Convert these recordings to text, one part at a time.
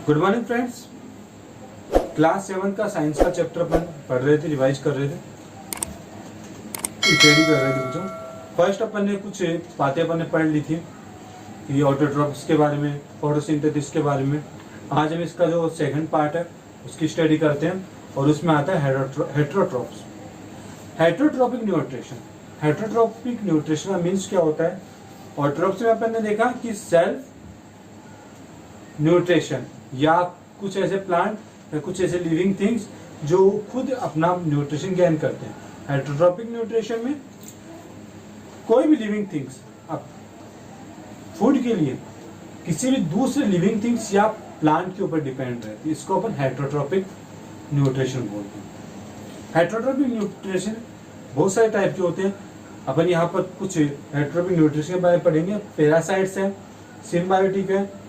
Good morning friends. Class 7 का science का chapter अपन पढ़ रहे थे, रिवाइज कर रहे थे, स्टडी कर रहे थे बच्चों। फर्स्ट अपन ने कुछ बातें अपन ने पढ़ ली थी, ये ऑटोट्रॉप्स के बारे में, फोटोसिंथेसिस के बारे में। आज हम इसका जो सेकंड पार्ट है उसकी स्टडी करते हैं और उसमें आता है heterotrophs. Heterotrophic nutrition. Heterotrophic nutrition का मीन्स क्या होता है? ऑटोट्रॉप्स में अपन ने देखा कि सेल्फ न्यूट्रिशन या कुछ ऐसे प्लांट या कुछ ऐसे लिविंग थिंग्स जो खुद अपना न्यूट्रिशन गेन करते हैं। हेटरोट्रॉपिक न्यूट्रिशन में कोई भी लिविंग थिंग्स अब फूड के लिए किसी भी दूसरे लिविंग थिंग्स या प्लांट के ऊपर डिपेंड रहती है, इसको अपन हेटरोट्रॉपिक न्यूट्रिशन बोलते हैं। हेटरोट्रॉपिक न्यूट्रिशन बहुत सारे टाइप के होते हैं। अपन यहाँ पर कुछ हेटरोट्रॉपिक न्यूट्रिशन के बारे में पढ़ेंगे। पैरासाइट्स है, सिम्बायोटिक है,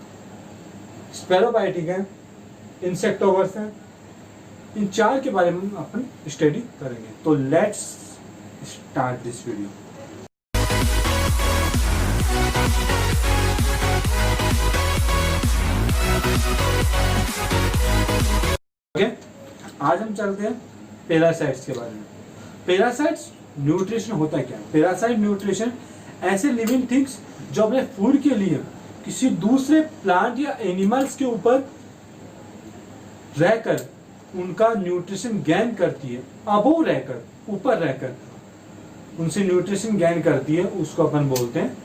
स्पेरोबायोटिक है, इंसेक्टोवर्स है। इन चार के बारे में अपन स्टडी करेंगे। तो let's start this video. Okay, आज हम चलते हैं पैरासाइट्स के बारे में। पैरासाइट्स न्यूट्रिशन होता है क्या? पैरासाइट न्यूट्रिशन ऐसे लिविंग थिंग्स जो अपने फूड के लिए किसी दूसरे प्लांट या एनिमल्स के ऊपर रहकर उनका न्यूट्रिशन गेन करती है, अबोव रहकर, ऊपर रहकर उनसे न्यूट्रिशन गेन करती है, उसको अपन बोलते हैं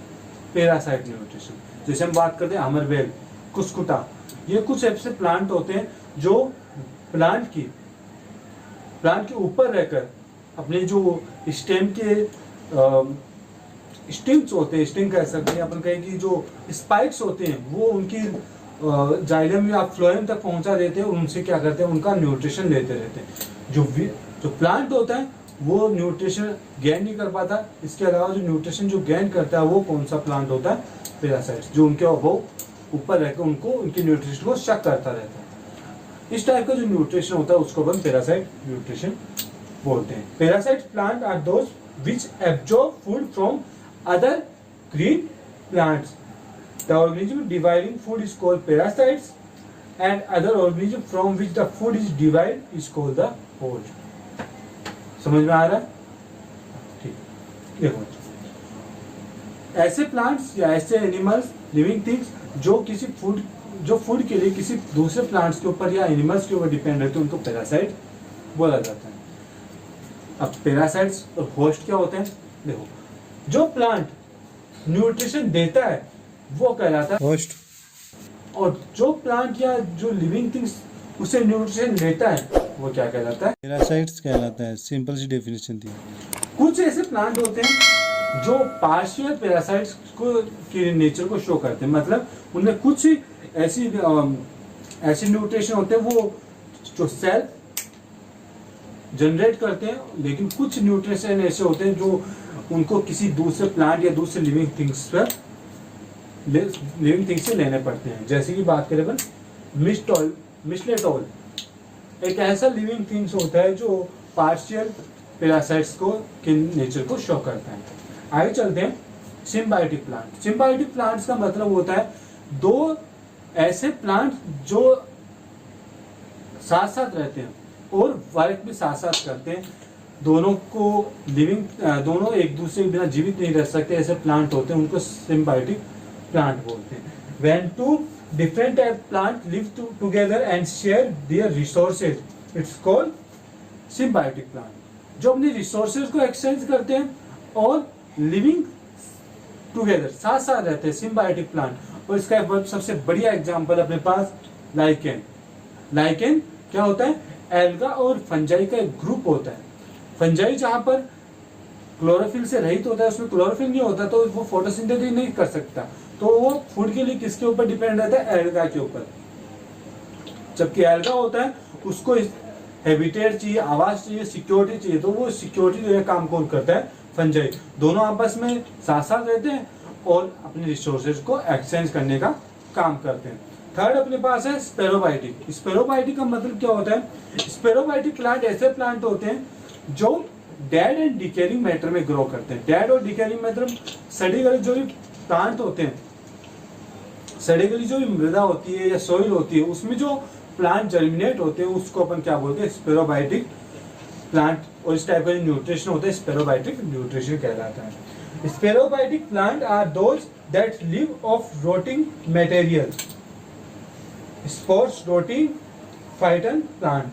पैरासाइट न्यूट्रिशन। जैसे हम बात करते हैं अमरबेल, कुस्कुटा, ये कुछ ऐसे प्लांट होते हैं जो प्लांट के ऊपर रहकर अपने जो स्टेम के स्टिम्स होते हैं, स्टिंग कह सकते हैं अपन, कहें कि जो स्पाइक्स होते हैं वो उनकी जाइलम या फ्लोएम तक पहुंचा देते हैं और उनसे क्या करते हैं, उनका न्यूट्रिशन लेते रहते हैं। जो प्लांट होता है वो न्यूट्रिशन गेन नहीं कर पाता। इसके अलावा जो न्यूट्रिशन जो गेन करता है वो कौन सा प्लांट होता है? पैरासाइट्स, जो उनके अबोव ऊपर रहकर उनको उनके न्यूट्रिशन को शक करता रहता है। इस टाइप का जो न्यूट्रिशन होता है उसको अपन पैरासाइट न्यूट्रिशन बोलते हैं। Parasite plant are those which absorb food from other green plants. The organism deriving food is called parasites and other organism from which the food is derived is called the host. समझ में आ रहा है? ठीक, देखो, ऐसे plants या ऐसे animals, living things जो फूड के लिए किसी दूसरे प्लांट्स के ऊपर या एनिमल्स के ऊपर डिपेंड रहते हैं, उनको पैरासाइट बोला जाता है। अब पैरासाइट्स और होस्ट क्या होते हैं? देखो, जो प्लांट न्यूट्रिशन देता है वो कहलाता है होस्ट, और जो प्लांट या जो लिविंग थिंग्स उसे न्यूट्रिशन लेता है वो क्या कहलाता है? पैरासाइट्स कहलाता है। सिंपल सी डेफिनेशन थी। कुछ ऐसे प्लांट होते हैं जो पार्शियल पैरासाइट्स को के नेचर को शो करते हैं, मतलब उनमें कुछ ऐसी न्यूट्रिशन होते हैं वो जो सेल जनरेट करते हैं, लेकिन कुछ न्यूट्रिशन ऐसे होते हैं जो उनको किसी दूसरे प्लांट या दूसरे लिविंग थिंग्स से लेने पड़ते हैं। जैसे कि बात करें अपन मिस्लेटोल, एक ऐसा लिविंग थिंग्स होता है जो पार्शियल पैरासाइट्स को के नेचर को शो करता है। आगे चलते हैं सिम्बायोटिक प्लांट। सिम्बायोटिक प्लांट्स का मतलब होता है दो ऐसे प्लांट जो साथ साथ रहते हैं और वर्क भी साथ साथ करते हैं। दोनों एक दूसरे के बिना जीवित नहीं रह सकते, ऐसे प्लांट होते हैं, उनको सिम्बायोटिक प्लांट बोलते हैं। When two different type plant live together and share their resources, it's called symbiotic plant। जो अपने रिसोर्सेज को एक्सचेंज करते हैं और लिविंग टुगेदर, साथ साथ रहते हैं, सिम्बायोटिक प्लांट। और इसका सबसे बढ़िया एग्जांपल अपने पास लाइकेन। लाइकेन क्या होता है? एल्गा और फंजाई का एक ग्रुप होता है। फंजाई जहां पर क्लोरोफिल से रहित होता है, उसमें क्लोरोफिल नहीं होता तो वो फोटोसिंथेसिस नहीं कर सकता, तो वो फूड के लिए किसके ऊपर डिपेंड रहता है? एल्गा के ऊपर। जबकि एल्गा होता है उसको हैबिटेट चाहिए, आवास चाहिए, सिक्योरिटी चाहिए, तो वो सिक्योरिटी देने काम कौन करता है? फंजाई। दोनों आपस में साथ साथ रहते हैं और अपने रिसोर्सेज को एक्सचेंज करने का काम करते हैं। थर्ड अपने पास है स्पेरोबायोटिक। स्पेरोबायोटिक का मतलब क्या होता है? स्पेरोबायोटिक प्लांट ऐसे प्लांट होते हैं जो डेड एंड डिकेरिंग मैटर में ग्रो करते हैं। डेड और डिकेरिंग मैटर, सड़ी गले जो भी प्लांट होते हैं, सड़ी गली जो भी मृदा होती है या सोइल होती है उसमें जो प्लांट जर्मिनेट होते हैं उसको अपन क्या बोलते हैं, स्पेरोबाइटिक प्लांट, और इस टाइप का जो न्यूट्रिशन होता है स्पेरोबाइटिक न्यूट्रिशन कहलाता है। Saprophytic plant are those that live off rotting material, spores rotting phyton plant,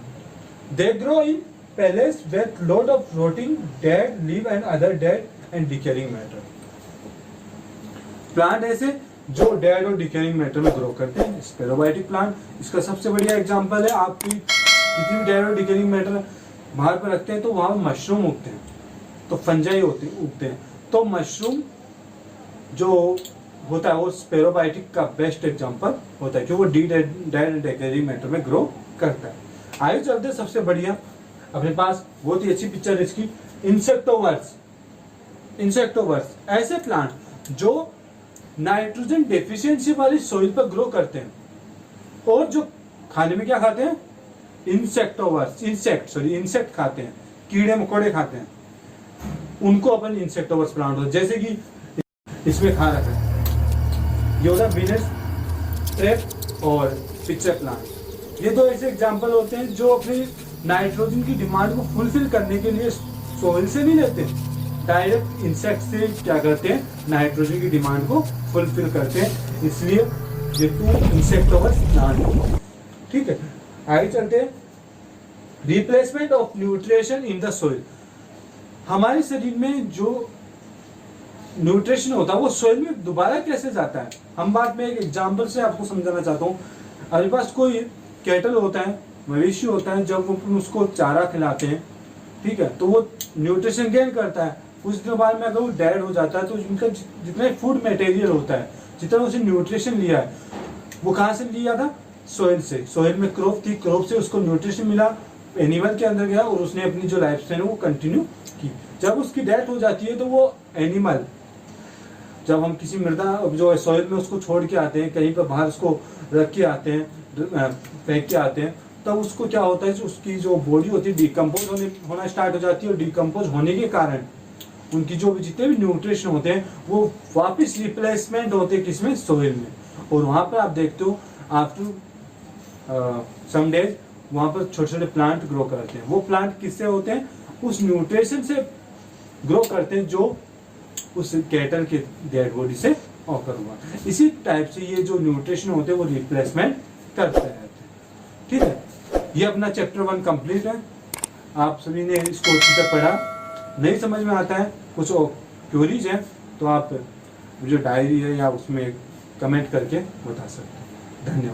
they grow in places with load of rotting dead leave and other dead and decaying matter. Plant ऐसे जो dead और decaying matter में grow करते हैं, स्पेरोबाइटिक plant इसका सबसे बढ़िया example है। आप किसी भी डेड और डिकेइंग मैटर बाहर पर रखते हैं तो वहां मशरूम उगते हैं, तो फंजाई उगते हैं। तो मशरूम जो होता है वो स्पेरोबाइटिक का बेस्ट एग्जांपल होता है, क्योंकि वो डेड एंड डिकेइंग मैटर में ग्रो करता है। आगे चलते हैं सबसे बढ़िया, अपने पास बहुत ही अच्छी पिक्चर है इसकी, इंसेक्टोवर्स। इंसेक्टोवर्स ऐसे प्लांट जो नाइट्रोजन डेफिशिएंसी वाली सॉइल पर ग्रो करते हैं और जो खाने में क्या खाते हैं, इंसेक्टोवर्स, इंसेक्ट खाते हैं, कीड़े मकोड़े खाते हैं, उनको अपन इंसेक्टोवर्स प्लांट होते हैं। जैसे कि इसमें खा रखा है, ये होता है वीनस ट्रैप और पिक्चर प्लांट। ये दो ऐसे एग्जांपल होते हैं जो अपनी नाइट्रोजन की डिमांड को फुलफिल करने के लिए सोइल से नहीं लेते, डायरेक्ट इंसेक्ट से क्या करते हैं, नाइट्रोजन की डिमांड को फुलफिल करते हैं, इसलिए ये टू इंसेक्टोवर्स प्लांट। ठीक है, आगे चलते हैं, replacement of nutrition in the soil. हमारे शरीर में जो न्यूट्रिशन होता है वो सोइल में दोबारा कैसे जाता है, हम बात में एक एग्जांपल से आपको समझाना चाहता हूँ। हमारे पास कोई कैटल होता है, मवेशी होता है, जब हम उसको चारा खिलाते हैं, ठीक है, तो वो न्यूट्रिशन गेन करता है। कुछ दिनों बाद में अगर वो डेड हो जाता है तो उनका जितना फूड मटेरियल होता है, जितना उसे न्यूट्रिशन लिया है, वो कहाँ से लिया था, सोइल से। सोइल में क्रॉप थी, क्रॉप से उसको न्यूट्रिशन मिला, एनिमल के अंदर गया और उसने अपनी जो लाइफ स्टाइल है वो कंटिन्यू की। जब उसकी डेथ हो जाती है तो वो एनिमल, जब हम किसी मृदा जो सोइल में उसको छोड़ के आते हैं, कहीं पर बाहर उसको रख के आते हैं, फेंक के आते हैं, तब उसको क्या होता है, उसकी जो बॉडी होती है डिकम्पोज होना स्टार्ट हो जाती है, और डिकम्पोज होने के कारण उनकी जो भी जितने भी न्यूट्रिशन होते हैं वो वापस रिप्लेसमेंट होते हैं किसमें, सोइल में। और वहां पर आप देखते हो आफ्टर सम डेज वहां पर छोटे छोटे प्लांट ग्रो करते हैं। वो प्लांट किससे होते हैं, उस न्यूट्रिशन से ग्रो करते हैं जो उस कैटल के डेड बॉडी से ऑकर हुआ। इसी टाइप से ये जो न्यूट्रिशन होते हैं वो रिप्लेसमेंट करते रहते हैं। ठीक है, ये अपना चैप्टर 1 कंप्लीट है। आप सभी ने इसको अच्छी तरह पढ़ा, नहीं समझ में आता है, कुछ क्वेरीज है तो आप जो डायरी है या उसमें कमेंट करके बता सकते हैं। धन्यवाद।